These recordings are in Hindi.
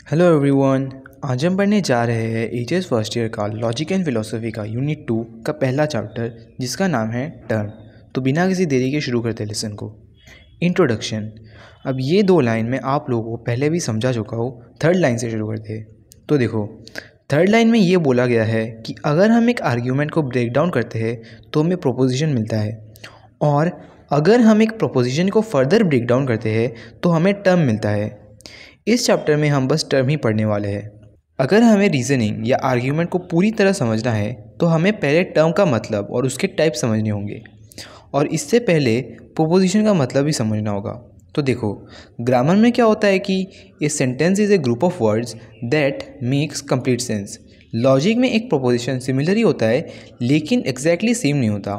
Hello everyone. आज हम पढ़ने जा रहे हैं एचएस फर्स्ट ईयर का लॉजिक एंड फिलोसफी का यूनिट 2 का पहला चैप्टर जिसका नाम है टर्म। तो बिना किसी देरी के शुरू करते हैं लेसन को। इंट्रोडक्शन। अब ये दो लाइन में आप लोगों को पहले भी समझा चुका हूँ, थर्ड लाइन से शुरू करते हैं। तो देखो, थर्ड लाइन में ये बोला गया है कि अगर हम एक आर्ग्यूमेंट को ब्रेक डाउन करते हैं तो हमें प्रोपोजिशन मिलता है, और अगर हम एक प्रोपोजिशन को फर्दर ब्रेक डाउन करते हैं तो हमें टर्म मिलता है। इस चैप्टर में हम बस टर्म ही पढ़ने वाले हैं। अगर हमें रीजनिंग या आर्ग्यूमेंट को पूरी तरह समझना है तो हमें पहले टर्म का मतलब और उसके टाइप समझने होंगे, और इससे पहले प्रोपोजिशन का मतलब भी समझना होगा। तो देखो, ग्रामर में क्या होता है कि a sentence is a group of words that makes complete sense. Logic में एक प्रोपोजिशन सिमिलर ही होता है लेकिन एग्जैक्टली सेम नहीं होता,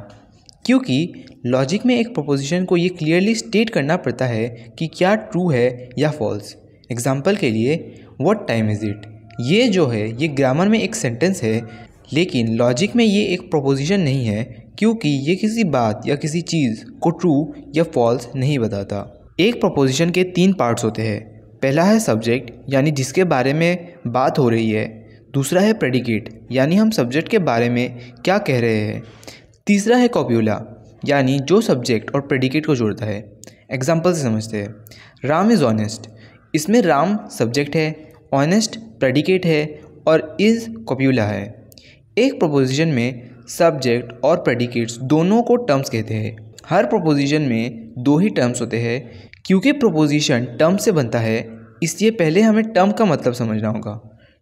क्योंकि लॉजिक में एक प्रोपोजिशन को ये क्लियरली स्टेट करना पड़ता है कि क्या ट्रू है या फॉल्स। एग्जाम्पल के लिए, व्हाट टाइम इज़ इट, ये जो है ये ग्रामर में एक सेंटेंस है, लेकिन लॉजिक में ये एक प्रोपोजिशन नहीं है, क्योंकि ये किसी बात या किसी चीज़ को ट्रू या फॉल्स नहीं बताता। एक प्रोपोजिशन के 3 पार्ट्स होते हैं। पहला है सब्जेक्ट, यानी जिसके बारे में बात हो रही है। दूसरा है प्रेडिकेट, यानी हम सब्जेक्ट के बारे में क्या कह रहे हैं। तीसरा है कॉप्यूला, यानी जो सब्जेक्ट और प्रेडिकेट को जोड़ता है। एग्जाम्पल से समझते हैं। राम इज़ ऑनेस्ट, इसमें राम सब्जेक्ट है, ऑनेस्ट प्रेडिकेट है और इज़ कॉप्यूला है। एक प्रोपोजिशन में सब्जेक्ट और प्रेडिकेट्स दोनों को टर्म्स कहते हैं। हर प्रोपोजिशन में 2 ही टर्म्स होते हैं। क्योंकि प्रोपोजिशन टर्म से बनता है, इसलिए पहले हमें टर्म का मतलब समझना होगा।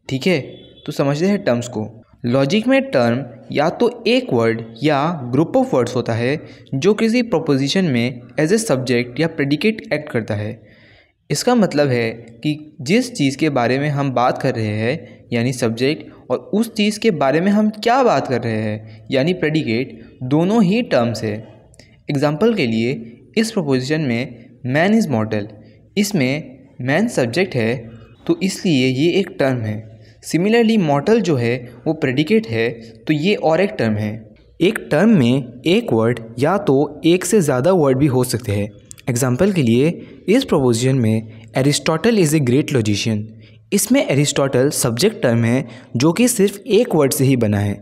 ठीक है, तो समझते हैं टर्म्स को। लॉजिक में टर्म या तो एक वर्ड या ग्रुप ऑफ वर्ड्स होता है जो किसी प्रोपोजिशन में एज ए सब्जेक्ट या प्रेडिकेट एक्ट करता है। इसका मतलब है कि जिस चीज़ के बारे में हम बात कर रहे हैं यानी सब्जेक्ट, और उस चीज़ के बारे में हम क्या बात कर रहे हैं यानी प्रेडिकेट, दोनों ही टर्म्स है। एग्जाम्पल के लिए, इस प्रोपोजिशन में मैन इज़ मॉर्टल, इसमें मैन सब्जेक्ट है तो इसलिए ये एक टर्म है। सिमिलरली मॉर्टल जो है वो प्रेडिकेट है, तो ये और एक टर्म है। एक टर्म में एक वर्ड या तो एक से ज़्यादा वर्ड भी हो सकते हैं। एग्जाम्पल के लिए, इस प्रोपोजिशन में Aristotle is a great logician, इसमें एरिस्टोटल सब्जेक्ट टर्म है जो कि सिर्फ एक वर्ड से ही बना है।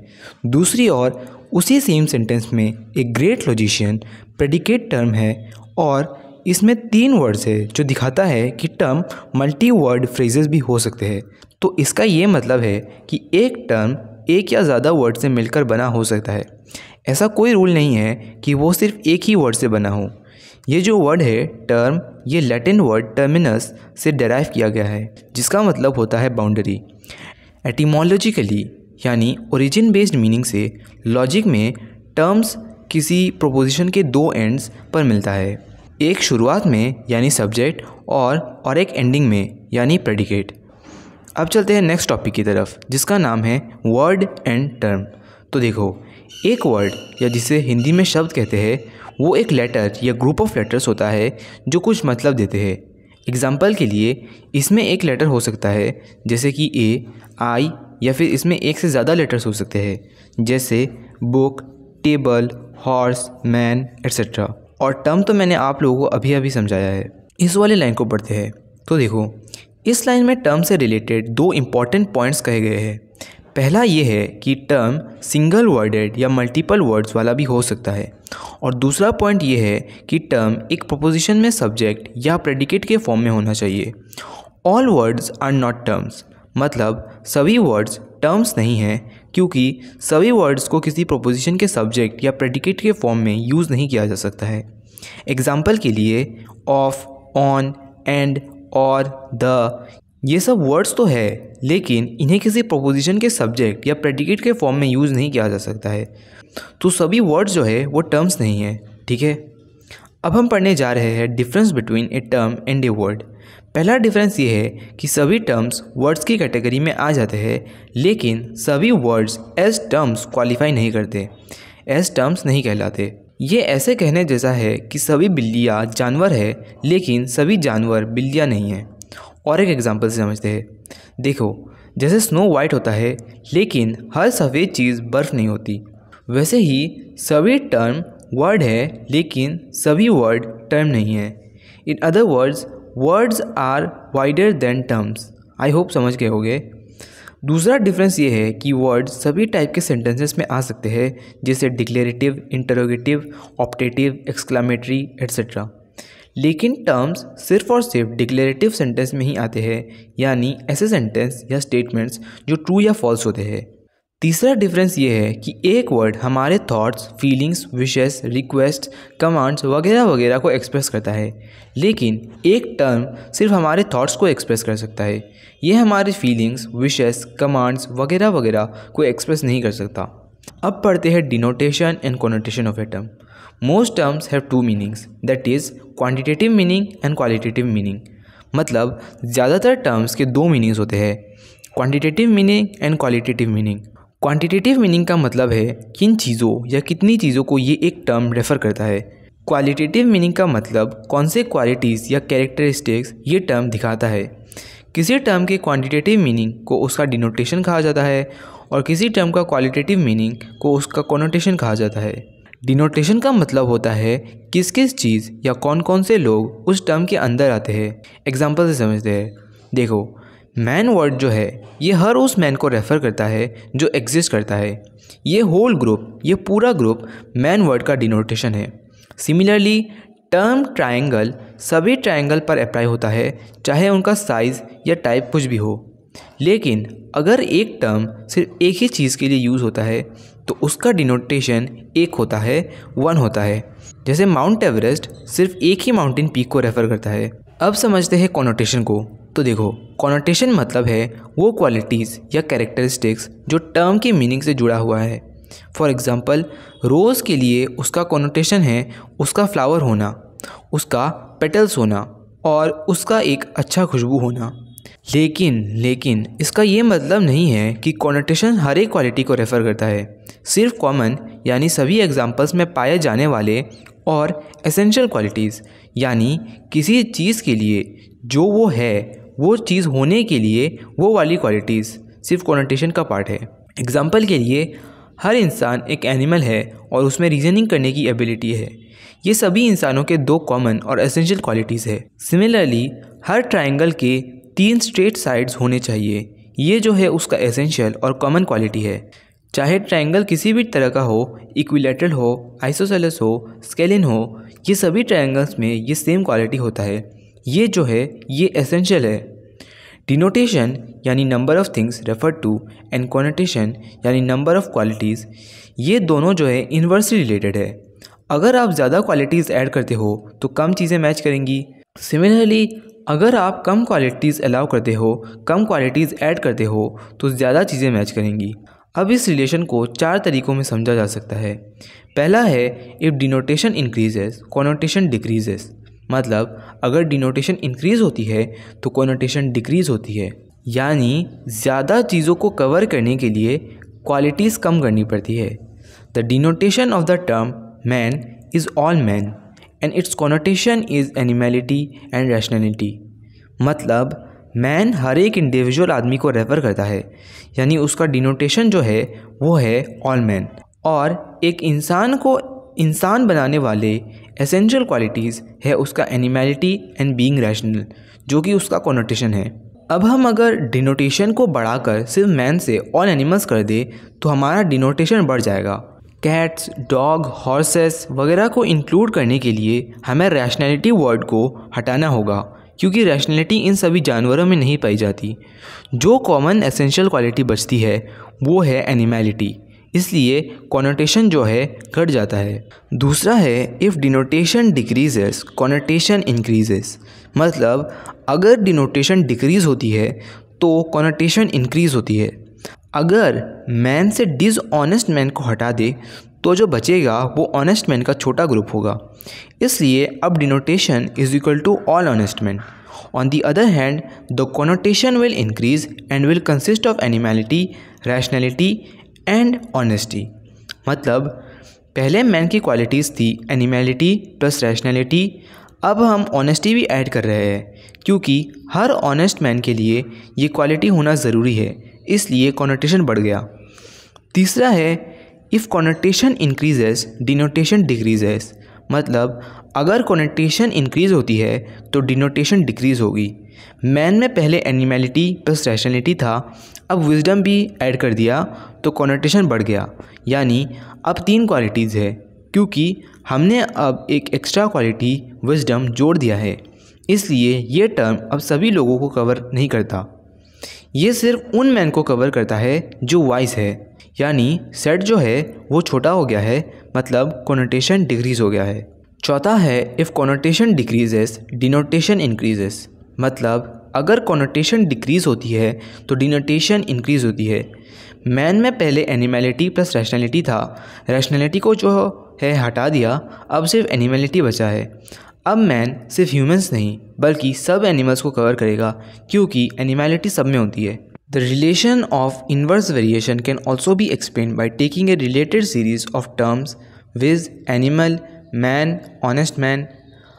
दूसरी ओर उसी सेम सेंटेंस में एक ग्रेट लॉजिशियन प्रेडिकेट टर्म है और इसमें 3 वर्ड्स है, जो दिखाता है कि टर्म मल्टी वर्ड फ्रेजेस भी हो सकते हैं। तो इसका ये मतलब है कि एक टर्म एक या ज़्यादा वर्ड से मिलकर बना हो सकता है। ऐसा कोई रूल नहीं है कि वो सिर्फ एक ही वर्ड से बना हो। ये जो वर्ड है टर्म, ये लैटिन वर्ड टर्मिनस से डेराइव किया गया है, जिसका मतलब होता है बाउंड्री। एटिमोलॉजिकली यानी ओरिजिन बेस्ड मीनिंग से लॉजिक में टर्म्स किसी प्रोपोजिशन के 2 एंड्स पर मिलता है, एक शुरुआत में यानी सब्जेक्ट और एक एंडिंग में यानी प्रेडिकेट। अब चलते हैं नेक्स्ट टॉपिक की तरफ, जिसका नाम है वर्ड एंड टर्म। तो देखो, एक वर्ड या जिसे हिंदी में शब्द कहते हैं वो एक लेटर या ग्रुप ऑफ लेटर्स होता है जो कुछ मतलब देते हैं। एग्जाम्पल के लिए, इसमें एक लेटर हो सकता है जैसे कि ए, आई, या फिर इसमें एक से ज़्यादा लेटर्स हो सकते हैं जैसे book, table, horse, man, etcetera. और टर्म तो मैंने आप लोगों को अभी अभी समझाया है। इस वाली लाइन को पढ़ते हैं। तो देखो, इस लाइन में टर्म से रिलेटेड 2 इम्पॉर्टेंट पॉइंट्स कहे गए हैं। पहला ये है कि टर्म सिंगल वर्डेड या मल्टीपल वर्ड्स वाला भी हो सकता है, और दूसरा पॉइंट ये है कि टर्म एक प्रोपोजिशन में सब्जेक्ट या प्रेडिकेट के फॉर्म में होना चाहिए। All words are not terms, मतलब सभी वर्ड्स टर्म्स नहीं हैं, क्योंकि सभी वर्ड्स को किसी प्रोपोजिशन के सब्जेक्ट या प्रेडिकेट के फॉर्म में यूज़ नहीं किया जा सकता है। एग्जाम्पल के लिए, ऑफ, ऑन, एंड, और, द, ये सब वर्ड्स तो है, लेकिन इन्हें किसी प्रोपोजिशन के सब्जेक्ट या प्रेडिकेट के फॉर्म में यूज़ नहीं किया जा सकता है। तो सभी वर्ड्स जो है वो टर्म्स नहीं है। ठीक है, अब हम पढ़ने जा रहे हैं difference between a term and a word. पहला डिफरेंस ये है कि सभी टर्म्स वर्ड्स की कैटेगरी में आ जाते हैं, लेकिन सभी वर्ड्स एज टर्म्स क्वालिफाई नहीं करते, एज टर्म्स नहीं कहलाते। ये ऐसे कहने जैसा है कि सभी बिल्लियाँ जानवर है, लेकिन सभी जानवर बिल्लियाँ नहीं हैं। और एक एग्जांपल से समझते हैं। देखो, जैसे स्नो वाइट होता है, लेकिन हर सफ़ेद चीज़ बर्फ़ नहीं होती, वैसे ही सभी टर्म वर्ड है, लेकिन सभी वर्ड टर्म नहीं है। In other words, words are wider than terms, I hope समझ गए होगे। दूसरा डिफरेंस ये है कि वर्ड सभी टाइप के सेंटेंसेस में आ सकते हैं, जैसे declarative, interrogative, optative, exclamatory etcetera. लेकिन टर्म्स सिर्फ और सिर्फ डिक्लेरेटिव सेंटेंस में ही आते हैं, यानी ऐसे सेंटेंस या स्टेटमेंट्स जो ट्रू या फॉल्स होते हैं। तीसरा डिफरेंस ये है कि एक वर्ड हमारे thoughts, feelings, wishes, request, commands वगैरह वगैरह को एक्सप्रेस करता है, लेकिन एक टर्म सिर्फ हमारे थॉट्स को एक्सप्रेस कर सकता है। ये हमारे फीलिंग्स, विशेस, कमांड्स वगैरह वगैरह को एक्सप्रेस नहीं कर सकता। अब पढ़ते हैं denotation and connotation of a term. Most terms have two meanings, that is quantitative meaning and qualitative meaning. मतलब ज़्यादातर टर्म्स के दो मीनिंग्स होते हैं, quantitative meaning and qualitative meaning. Quantitative meaning का मतलब है किन चीज़ों या कितनी चीज़ों को ये एक टर्म रेफ़र करता है। क्वालिटेटिव मीनिंग का मतलब कौन से क्वालिटीज़ या कैरेक्टरिस्टिक्स ये टर्म दिखाता है। किसी टर्म के क्वांटिटेटिव मीनिंग को उसका डिनोटेशन कहा जाता है और किसी टर्म का क्वालिटेटिव मीनिंग को उसका कॉनोटेशन कहा जाता है। डिनोटेशन का मतलब होता है किस किस चीज़ या कौन कौन से लोग उस टर्म के अंदर आते हैं। एग्जाम्पल से समझते हैं। देखो, मैन वर्ड जो है ये हर उस मैन को रेफ़र करता है जो एग्जिस्ट करता है। ये होल ग्रुप, ये पूरा ग्रुप मैन वर्ड का डिनोटेशन है। सिमिलरली टर्म ट्रायंगल सभी ट्रायंगल पर अप्लाई होता है, चाहे उनका साइज़ या टाइप कुछ भी हो। लेकिन अगर एक टर्म सिर्फ एक ही चीज़ के लिए यूज़ होता है तो उसका डिनोटेशन एक होता है, वन होता है। जैसे माउंट एवरेस्ट सिर्फ एक ही माउंटेन पीक को रेफ़र करता है। अब समझते हैं कॉनोटेशन को। तो देखो, कॉनोटेशन मतलब है वो क्वालिटीज़ या कैरेक्टरिस्टिक्स जो टर्म की मीनिंग से जुड़ा हुआ है। फॉर एग्ज़ाम्पल, रोज़ के लिए उसका कॉनोटेशन है उसका फ्लावर होना, उसका पेटल्स होना और उसका एक अच्छा खुशबू होना। लेकिन इसका ये मतलब नहीं है कि कॉनोटेशन हर एक क्वालिटी को रेफ़र करता है। सिर्फ कॉमन यानी सभी एग्जाम्पल्स में पाए जाने वाले और एसेंशियल क्वालिटीज़ यानी किसी चीज़ के लिए जो वो है, वो चीज़ होने के लिए वो वाली क्वालिटीज़ सिर्फ कॉनोटेशन का पार्ट है। एग्जाम्पल के लिए, हर इंसान एक एनिमल है और उसमें रीजनिंग करने की एबिलिटी है। ये सभी इंसानों के दो कॉमन और एसेंशियल क्वालिटीज़ है। सिमिलरली हर ट्रायंगल के 3 स्ट्रेट साइड्स होने चाहिए। ये जो है उसका एसेंशियल और कॉमन क्वालिटी है। चाहे ट्रायंगल किसी भी तरह का हो, इक्विलैटरल हो, आइसोसेलेस हो, स्केलिन हो, ये सभी ट्रायंगल्स में ये सेम क्वालिटी होता है। ये जो है ये एसेंशियल है। डिनोटेशन यानी number of things refer to and connotation यानी नंबर ऑफ़ क्वालिटीज़, ये दोनों जो है इन्वर्सली रिलेटेड है। अगर आप ज़्यादा क्वालिटीज़ ऐड करते हो तो कम चीज़ें मैच करेंगी। सिमिलरली अगर आप कम क्वालिटीज़ अलाउ करते हो, कम क्वालिटीज़ ऐड करते हो तो ज़्यादा चीज़ें मैच करेंगी। अब इस रिलेशन को 4 तरीक़ों में समझा जा सकता है। पहला है, if denotation increases connotation decreases. मतलब अगर डिनोटेशन इंक्रीज़ होती है तो कॉनोटेशन डिक्रीज़ होती है, यानी ज़्यादा चीज़ों को कवर करने के लिए क्वालिटीज़ कम करनी पड़ती है। The denotation of the term man is all man and it's connotation is animality and rationality. मतलब मैन हर एक इंडिविजुअल आदमी को रेफ़र करता है, यानी उसका डिनोटेशन जो है वो है ऑल मैन, और एक इंसान को इंसान बनाने वाले एसेंशियल क्वालिटीज़ है उसका एनिमैलिटी एंड बीइंग रैशनल, जो कि उसका कॉनोटेशन है। अब हम अगर डिनोटेशन को बढ़ाकर सिर्फ मैन से ऑल एनिमल्स कर दे तो हमारा डिनोटेशन बढ़ जाएगा। कैट्स, डॉग, हॉर्सेस वगैरह को इंक्लूड करने के लिए हमें रैशनैलिटी वर्ड को हटाना होगा, क्योंकि रैशनैलिटी इन सभी जानवरों में नहीं पाई जाती। जो कॉमन एसेंशियल क्वालिटी बचती है वो है एनिमैलिटी, इसलिए कॉनोटेशन जो है घट जाता है। दूसरा है, if denotation decreases connotation increases. मतलब अगर डिनोटेशन डिक्रीज़ होती है तो कॉनोटेशन इंक्रीज़ होती है। अगर मैन से डिसऑनेस्ट मैन को हटा दे तो जो बचेगा वो ऑनेस्ट मैन का छोटा ग्रुप होगा। इसलिए अब denotation is equal to all honest man. On the other hand the connotation will increase and will consist of animality, rationality and honesty. मतलब पहले मैन की क्वालिटीज़ थी एनिमैलिटी प्लस रैशनैलिटी, अब हम ऑनेस्टी भी ऐड कर रहे हैं, क्योंकि हर ऑनेस्ट मैन के लिए ये क्वालिटी होना ज़रूरी है, इसलिए कॉनोटेशन बढ़ गया। तीसरा है, if connotation increases denotation decreases. मतलब अगर कोनोटेशन इंक्रीज़ होती है तो डिनोटेशन डिक्रीज़ होगी। मैन में पहले एनिमैलिटी प्लस रैशनैलिटी था, अब विजडम भी ऐड कर दिया तो कोनोटेशन बढ़ गया, यानी अब 3 क्वालिटीज़ है क्योंकि हमने अब एक एक्स्ट्रा क्वालिटी विजडम जोड़ दिया है। इसलिए ये टर्म अब सभी लोगों को कवर नहीं करता, ये सिर्फ उन मैन को कवर करता है जो वाइज है, यानी सेट जो है वो छोटा हो गया है, मतलब कोनोटेशन डिक्रीज़ हो गया है। चौथा है if connotation decreases denotation increases, मतलब अगर कोनोटेशन डिक्रीज़ होती है तो डिनोटेशन इंक्रीज़ होती है। मैन में पहले एनिमैलिटी प्लस रैशनैलिटी था, रैशनैलिटी को जो है हटा दिया, अब सिर्फ एनिमैलिटी बचा है। अब मैन सिर्फ ह्यूमंस नहीं बल्कि सब एनिमल्स को कवर करेगा क्योंकि एनिमैलिटी सब में होती है। The relation of inverse variation can also be explain by taking a related series of terms viz animal, man, honest man.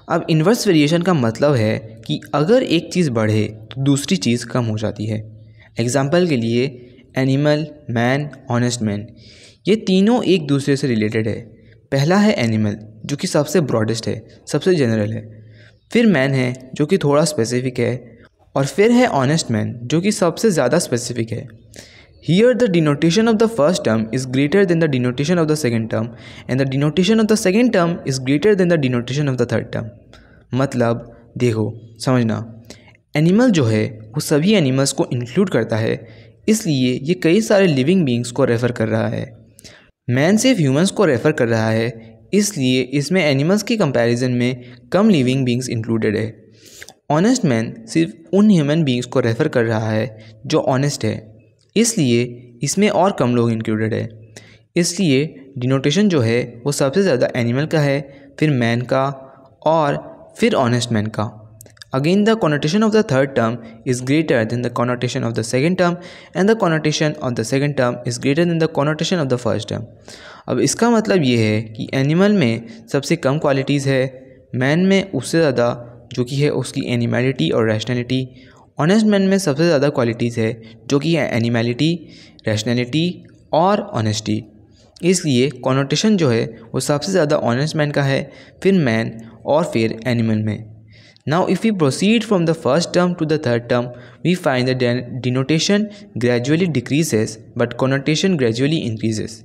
अब इन्वर्स वेरिएशन का मतलब है कि अगर एक चीज़ बढ़े तो दूसरी चीज़ कम हो जाती है। एग्जाम्पल के लिए एनिमल, मैन, ऑनेस्ट मैन, ये तीनों एक दूसरे से रिलेटेड है। पहला है एनिमल जो कि सबसे ब्रॉडेस्ट है, सबसे जनरल है, फिर मैन है जो कि थोड़ा स्पेसिफिक है, और फिर है ऑनेस्ट मैन जो कि सबसे ज़्यादा स्पेसिफिक है। Here the denotation of the first term is greater than the denotation of the second term and the denotation of the second term is greater than the denotation of the third term। मतलब देखो समझना, एनिमल जो है वो सभी एनिमल्स को इंक्लूड करता है, इसलिए ये कई सारे लिविंग बींग्स को रेफ़र कर रहा है। मैन सिर्फ ह्यूमंस को रेफ़र कर रहा है, इसलिए इसमें एनिमल्स की कंपैरिजन में कम लिविंग बींग्स इंक्लूडेड है। ऑनेस्ट मैन सिर्फ उन ह्यूमन बींग्स को रेफ़र कर रहा है जो ऑनेस्ट है, इसलिए इसमें और कम लोग इंक्लूडेड है। इसलिए डिनोटेशन जो है वो सबसे ज़्यादा एनिमल का है, फिर मैन का और फिर ऑनेस्ट मैन का। Again the connotation of the third term is greater than the connotation of the second term and the connotation of the second term is greater than the connotation of the first term. अब इसका मतलब ये है कि एनिमल में सबसे कम क्वालिटीज़ है, मैन में उससे ज़्यादा जो कि है उसकी एनिमैलिटी और रैशनैलिटी, ऑनेस्ट मैन में सबसे ज़्यादा क्वालिटीज़ है जो कि है एनिमैलिटी, रैशनैलिटी और ऑनेस्टी। इसलिए कॉनोटेशन जो है वो सबसे ज़्यादा ऑनेस्ट मैन का है, फिर मैन और फिर एनिमल में। Now if we proceed from the first term to the third term we find the denotation gradually decreases but connotation gradually increases.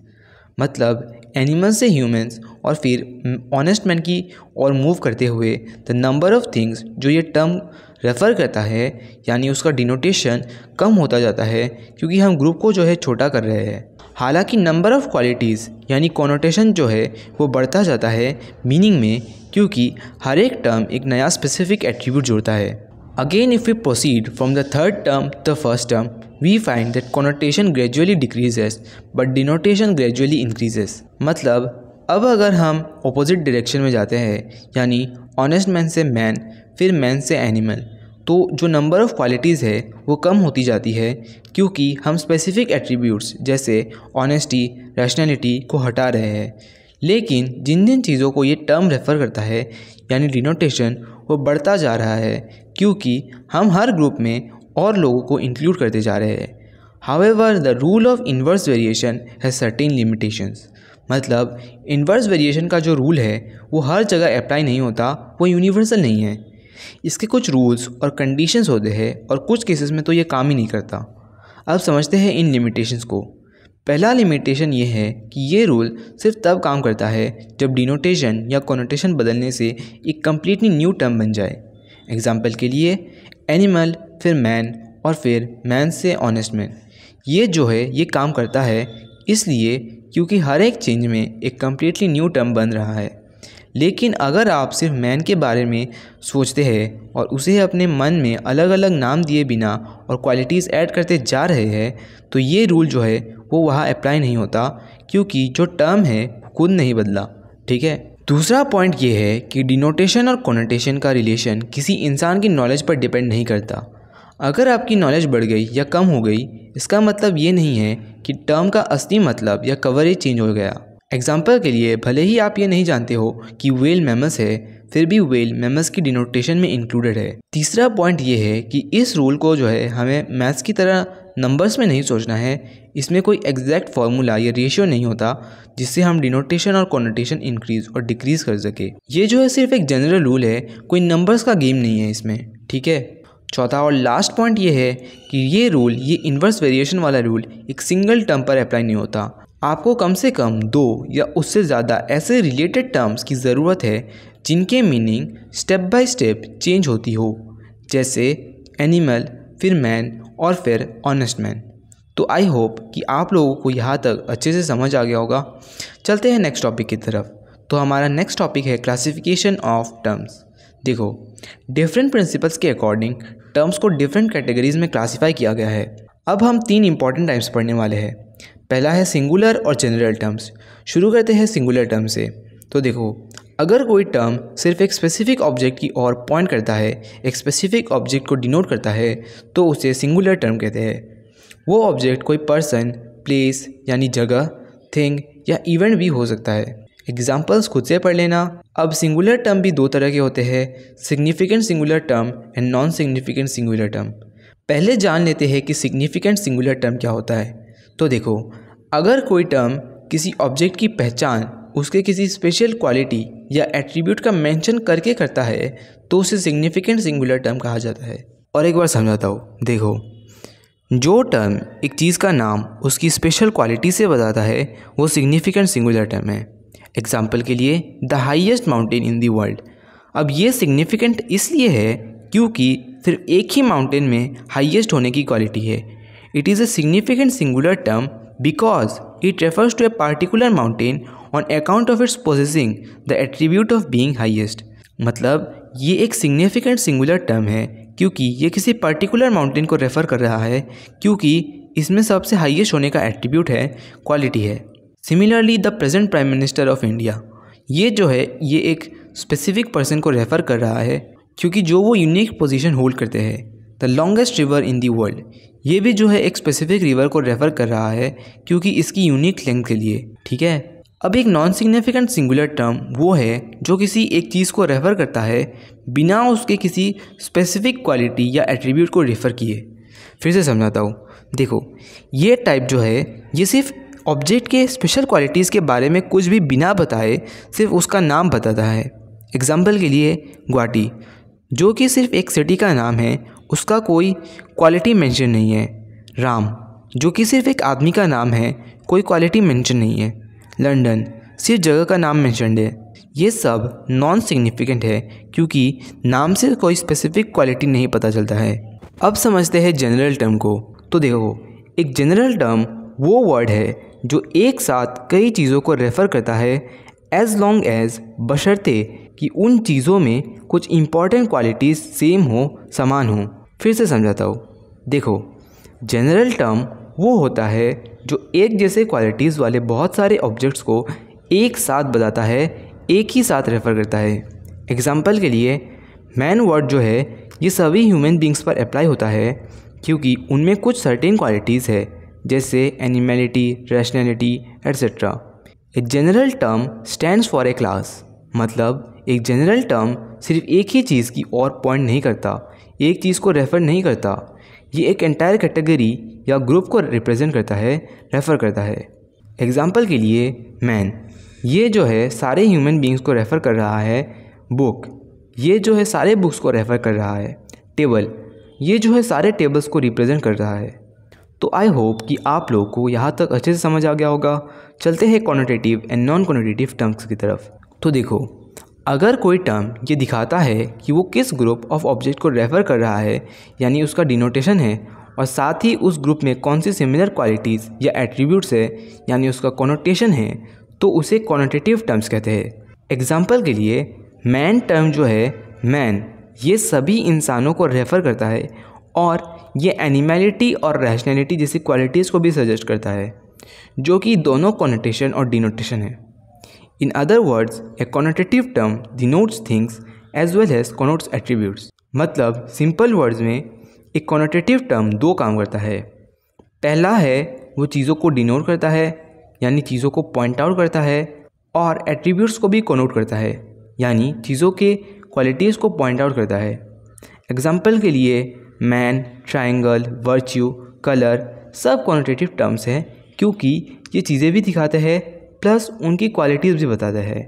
मतलब एनिमल से ह्यूमंस और फिर ऑनेस्ट मैन की और मूव करते हुए द नंबर ऑफ़ थिंग्स जो ये टर्म रेफ़र करता है, यानी उसका डिनोटेशन कम होता जाता है क्योंकि हम ग्रुप को जो है छोटा कर रहे हैं। हालांकि नंबर ऑफ़ क्वालिटीज़ यानी कॉनोटेशन जो है वो बढ़ता जाता है मीनिंग में, क्योंकि हर एक टर्म एक नया स्पेसिफिक एट्रीब्यूट जोड़ता है। Again if we proceed from the third term to the first term we find that connotation gradually decreases but denotation gradually increases. मतलब अब अगर हम ऑपोजिट डायरेक्शन में जाते हैं, यानी ऑनेस्ट मैन से मैन, फिर मैन से एनिमल, तो जो नंबर ऑफ़ क्वालिटीज़ है वो कम होती जाती है क्योंकि हम स्पेसिफिक एट्रीब्यूट्स जैसे ऑनेस्टी, रैशनैलिटी को हटा रहे हैं। लेकिन जिन जिन चीज़ों को ये टर्म रेफ़र करता है यानी डिनोटेशन, वो बढ़ता जा रहा है क्योंकि हम हर ग्रुप में और लोगों को इंक्लूड करते जा रहे हैं। However the rule of inverse variation has certain limitations. मतलब इन्वर्स वेरिएशन का जो रूल है वो हर जगह अप्लाई नहीं होता, वो यूनिवर्सल नहीं है। इसके कुछ रूल्स और कंडीशंस होते हैं और कुछ केसेस में तो ये काम ही नहीं करता। अब समझते हैं इन लिमिटेशंस को। पहला लिमिटेशन ये है कि ये रूल सिर्फ तब काम करता है जब डिनोटेशन या कॉनोटेशन बदलने से एक कम्प्लीटली न्यू टर्म बन जाए। एग्जाम्पल के लिए एनिमल, फिर मैन और फिर मैन से ऑनेस्ट मैन। ये जो है ये काम करता है इसलिए क्योंकि हर एक चेंज में एक कम्प्लीटली न्यू टर्म बन रहा है। लेकिन अगर आप सिर्फ मैन के बारे में सोचते हैं और उसे अपने मन में अलग अलग नाम दिए बिना और क्वालिटीज़ ऐड करते जा रहे हैं तो ये रूल जो है वो वहाँ अप्लाई नहीं होता क्योंकि जो टर्म है खुद नहीं बदला। ठीक है। दूसरा पॉइंट ये है कि डिनोटेशन और कॉनोटेशन का रिलेशन किसी इंसान की नॉलेज पर डिपेंड नहीं करता। अगर आपकी नॉलेज बढ़ गई या कम हो गई इसका मतलब ये नहीं है कि टर्म का असली मतलब या कवरेज चेंज हो गया। एग्जाम्पल के लिए भले ही आप ये नहीं जानते हो कि व्हेल मैमल्स है, फिर भी व्हेल मैमल्स की डिनोटेशन में इंक्लूडेड है। तीसरा पॉइंट ये है कि इस रूल को जो है हमें मैथ्स की तरह नंबर्स में नहीं सोचना है, इसमें कोई एग्जैक्ट फार्मूला या रेशियो नहीं होता जिससे हम डिनोटेशन और कॉनोटेशन इंक्रीज और डिक्रीज कर सके। ये जो है सिर्फ एक जनरल रूल है, कोई नंबर्स का गेम नहीं है इसमें, ठीक है। चौथा और लास्ट पॉइंट ये है कि ये इन्वर्स वेरिएशन वाला रूल एक सिंगल टर्म पर अप्लाई नहीं होता। आपको कम से कम 2 या उससे ज़्यादा ऐसे रिलेटेड टर्म्स की ज़रूरत है जिनके meaning step by step change होती हो, जैसे एनिमल, फिर मैन और फिर ऑनेस्ट मैन। तो आई होप कि आप लोगों को यहाँ तक अच्छे से समझ आ गया होगा। चलते हैं नेक्स्ट टॉपिक की तरफ। तो हमारा नेक्स्ट टॉपिक है क्लासिफिकेशन ऑफ टर्म्स। देखो, डिफरेंट प्रिंसिपल्स के अकॉर्डिंग टर्म्स को डिफरेंट कैटेगरीज में क्लासीफाई किया गया है। अब हम 3 इंपॉर्टेंट टाइप्स पढ़ने वाले हैं। पहला है सिंगुलर और जनरल टर्म्स। शुरू करते हैं सिंगुलर टर्म से। तो देखो, अगर कोई टर्म सिर्फ एक स्पेसिफिक ऑब्जेक्ट की ओर पॉइंट करता है, एक स्पेसिफिक ऑब्जेक्ट को डिनोट करता है, तो उसे सिंगुलर टर्म कहते हैं। वो ऑब्जेक्ट कोई पर्सन, प्लेस यानी जगह, थिंग या इवेंट भी हो सकता है। एग्जाम्पल्स खुद से पढ़ लेना। अब सिंगुलर टर्म भी 2 तरह के होते हैं, significant singular term and non significant singular term. पहले जान लेते हैं कि सिग्निफिकेंट सिंगुलर टर्म क्या होता है। तो देखो, अगर कोई टर्म किसी ऑब्जेक्ट की पहचान उसके किसी स्पेशल क्वालिटी या एट्रीब्यूट का मेंशन करके करता है तो उसे सिग्निफिकेंट सिंगुलर टर्म कहा जाता है। और एक बार समझाता हूँ। देखो, जो टर्म एक चीज़ का नाम उसकी स्पेशल क्वालिटी से बताता है वो सिग्निफिकेंट सिंगुलर टर्म है। एग्जाम्पल के लिए the highest mountain in the world. अब ये सिग्निफिकेंट इसलिए है क्योंकि सिर्फ एक ही माउंटेन में हाईएस्ट होने की क्वालिटी है। It is a significant singular term because it refers to a particular mountain on account of its possessing the attribute of being highest. मतलब ये एक सिग्निफिकेंट सिंगुलर टर्म है क्योंकि ये किसी पर्टिकुलर माउंटेन को रेफ़र कर रहा है क्योंकि इसमें सबसे हाईएस्ट होने का एट्रीब्यूट है, क्वालिटी है। Similarly the present prime minister of India, ये जो है ये एक स्पेसिफिक पर्सन को रेफ़र कर रहा है क्योंकि जो वो यूनिक पोजीशन होल्ड करते हैं। The longest river in the world, ये भी जो है एक स्पेसिफिक रिवर को रेफ़र कर रहा है क्योंकि इसकी यूनिक लेंथ के लिए, ठीक है। अब एक नॉन सिग्निफिकेंट सिंगुलर टर्म वो है जो किसी एक चीज़ को रेफ़र करता है बिना उसके किसी स्पेसिफिक क्वालिटी या एट्रीब्यूट को रेफ़र किए। फिर से समझाता हूँ। देखो, ये टाइप जो है ये सिर्फ ऑब्जेक्ट के स्पेशल क्वालिटीज़ के बारे में कुछ भी बिना बताए सिर्फ उसका नाम बताता है। एग्जाम्पल के लिए गुवाहाटी, जो कि सिर्फ एक सिटी का नाम है, उसका कोई क्वालिटी मेंशन नहीं है। राम, जो कि सिर्फ एक आदमी का नाम है, कोई क्वालिटी मेंशन नहीं है। लंदन, सिर्फ जगह का नाम मेंशनड है। ये सब नॉन सिग्निफिकेंट है क्योंकि नाम से कोई स्पेसिफिक क्वालिटी नहीं पता चलता है। अब समझते हैं जनरल टर्म को। तो देखो, एक जनरल टर्म वो वर्ड है जो एक साथ कई चीज़ों को रेफ़र करता है एज लॉन्ग एज, बशर्ते कि उन चीज़ों में कुछ इंपॉर्टेंट क्वालिटीज़ सेम हो, समान हो। फिर से समझाता हूँ। देखो, जनरल टर्म वो होता है जो एक जैसे क्वालिटीज़ वाले बहुत सारे ऑब्जेक्ट्स को एक साथ बताता है, एक ही साथ रेफ़र करता है। एग्जाम्पल के लिए मैन वर्ड जो है ये सभी ह्यूमन बींग्स पर अप्लाई होता है क्योंकि उनमें कुछ सर्टेन क्वालिटीज़ है जैसे animality, rationality etcetera. A general term stands for a class, मतलब एक जनरल टर्म सिर्फ एक ही चीज़ की ओर पॉइंट नहीं करता, एक चीज़ को रेफ़र नहीं करता, ये एक एंटायर कैटेगरी या ग्रुप को रिप्रेजेंट करता है, रेफ़र करता है। एग्जाम्पल के लिए मैन, ये जो है सारे ह्यूमन बींग्स को रेफ़र कर रहा है। बुक, ये जो है सारे बुक्स को रेफ़र कर रहा है। टेबल, ये जो है सारे टेबल्स को रिप्रेजेंट कर रहा है। तो आई होप कि आप लोगों को यहाँ तक अच्छे से समझ आ गया होगा। चलते हैं connotative and non connotative terms की तरफ। तो देखो, अगर कोई टर्म ये दिखाता है कि वो किस ग्रुप ऑफ ऑब्जेक्ट को रेफ़र कर रहा है, यानी उसका डिनोटेशन है, और साथ ही उस ग्रुप में कौन सी सिमिलर क्वालिटीज़ या एट्रीब्यूट्स है, यानी उसका कॉनोटेशन है, तो उसे कॉनोटेटिव टर्म्स कहते हैं। एग्जाम्पल के लिए मैन टर्म जो है, मैन ये सभी इंसानों को रेफ़र करता है और ये एनिमैलिटी और रैशनैलिटी जैसी क्वालिटीज़ को भी सजेस्ट करता है, जो कि दोनों कॉनोटेशन और डिनोटेशन है। In other words, a connotative term denotes things as well as connotes attributes. मतलब सिंपल वर्ड्स में एक कॉनोटेटिव टर्म 2 काम करता है। पहला है वो चीज़ों को डिनोट करता है, यानी चीज़ों को पॉइंट आउट करता है, और एट्रीब्यूट्स को भी कॉनोट करता है, यानी चीज़ों के क्वालिटीज़ को पॉइंट आउट करता है। एग्जाम्पल के लिए मैन, ट्रायंगल, वर्च्यू कलर सब क्वांटिटेटिव टर्म्स हैं, क्योंकि ये चीज़ें भी दिखाते हैं प्लस उनकी क्वालिटीज़ भी बताता है।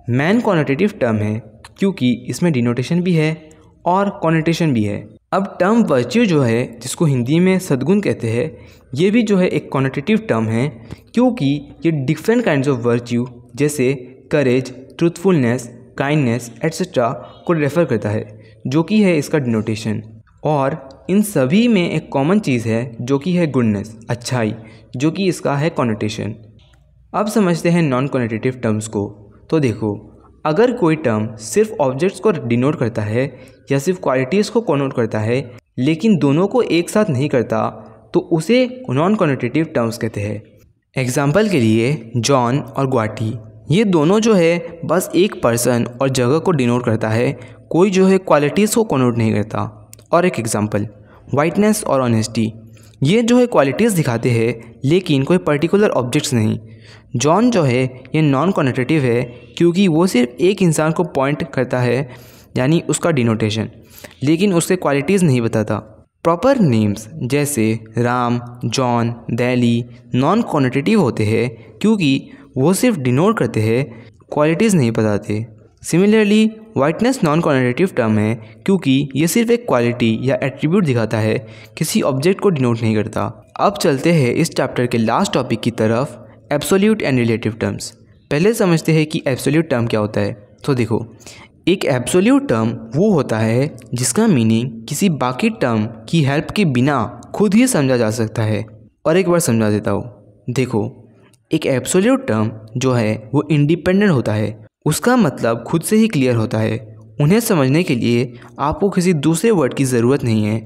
मैन क्वांटिटेटिव टर्म है क्योंकि इसमें डिनोटेशन भी है और कॉनोटेशन भी है। अब टर्म वर्च्यू जो है, जिसको हिंदी में सद्गुण कहते हैं, ये भी जो है एक कॉनोटेटिव टर्म है, क्योंकि ये डिफरेंट काइंड्स ऑफ वर्च्यू जैसे करेज, ट्रूथफुलनेस, काइंडनेस एट्सेट्रा को रेफ़र करता है, जो कि है इसका डिनोटेशन। और इन सभी में एक कॉमन चीज़ है जो कि है गुडनेस, अच्छाई, जो कि इसका है कॉनोटेशन। अब समझते हैं नॉन कॉनोटेटिव टर्म्स को। तो देखो, अगर कोई टर्म सिर्फ ऑब्जेक्ट्स को डिनोट करता है या सिर्फ क्वालिटीज़ को कॉनोट करता है लेकिन दोनों को एक साथ नहीं करता, तो उसे नॉन कॉनोटेटिव टर्म्स कहते हैं। एग्जाम्पल के लिए जॉन और ग्वाटी, ये दोनों जो है बस एक पर्सन और जगह को डिनोट करता है, कोई जो है क्वालिटीज़ को कॉनोट नहीं करता। और एक एग्जाम्पल वाइटनेस और ऑनेस्टी, ये जो है क्वालिटीज़ दिखाते हैं लेकिन कोई पर्टिकुलर ऑब्जेक्ट्स नहीं। जॉन जो है ये नॉन कॉनोटेटिव है क्योंकि वो सिर्फ एक इंसान को पॉइंट करता है, यानी उसका डिनोटेशन, लेकिन उसके क्वालिटीज़ नहीं बताता। प्रॉपर नेम्स जैसे Ram, John, Delhi non connotative होते हैं क्योंकि वो सिर्फ डिनोट करते हैं, क्वालिटीज़ नहीं बताते। Similarly whiteness non connotative term है क्योंकि ये सिर्फ एक क्वालिटी या एट्रीब्यूट दिखाता है, किसी ऑब्जेक्ट को डिनोट नहीं करता। अब चलते हैं इस चैप्टर के लास्ट टॉपिक की तरफ, एब्सोल्यूट एंड रिलेटिव टर्म्स। पहले समझते हैं कि एब्सोल्यूट टर्म क्या होता है। तो देखो, एक एब्सोल्यूट टर्म वो होता है जिसका मीनिंग किसी बाकी टर्म की हेल्प के बिना खुद ही समझा जा सकता है। और एक बार समझा देता हूँ। देखो, एक एब्सोल्यूट टर्म जो है वो इंडिपेंडेंट होता है, उसका मतलब खुद से ही क्लियर होता है। उन्हें समझने के लिए आपको किसी दूसरे वर्ड की ज़रूरत नहीं है।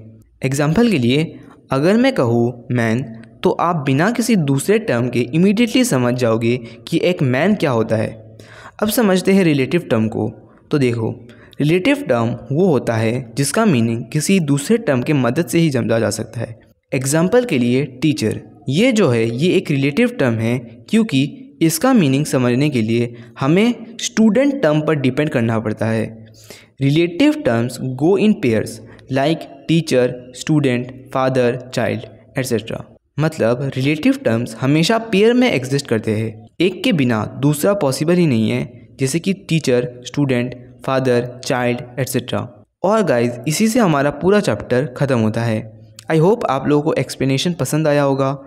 एग्जाम्पल के लिए, अगर मैं कहूँ मैन, तो आप बिना किसी दूसरे टर्म के इमीडिएटली समझ जाओगे कि एक मैन क्या होता है। अब समझते हैं रिलेटिव टर्म को। तो देखो, रिलेटिव टर्म वो होता है जिसका मीनिंग किसी दूसरे टर्म के मदद से ही समझा जा सकता है। एग्जाम्पल के लिए टीचर, ये जो है ये एक रिलेटिव टर्म है क्योंकि इसका मीनिंग समझने के लिए हमें स्टूडेंट टर्म पर डिपेंड करना पड़ता है। रिलेटिव टर्म्स गो इन pairs like teacher, student, father, child etcetera. मतलब रिलेटिव टर्म्स हमेशा पेयर में एग्जिस्ट करते हैं, एक के बिना दूसरा पॉसिबल ही नहीं है, जैसे कि teacher, student, father, child etcetera. और गाइज, इसी से हमारा पूरा चैप्टर ख़त्म होता है। आई होप आप लोगों को एक्सप्लेनेशन पसंद आया होगा।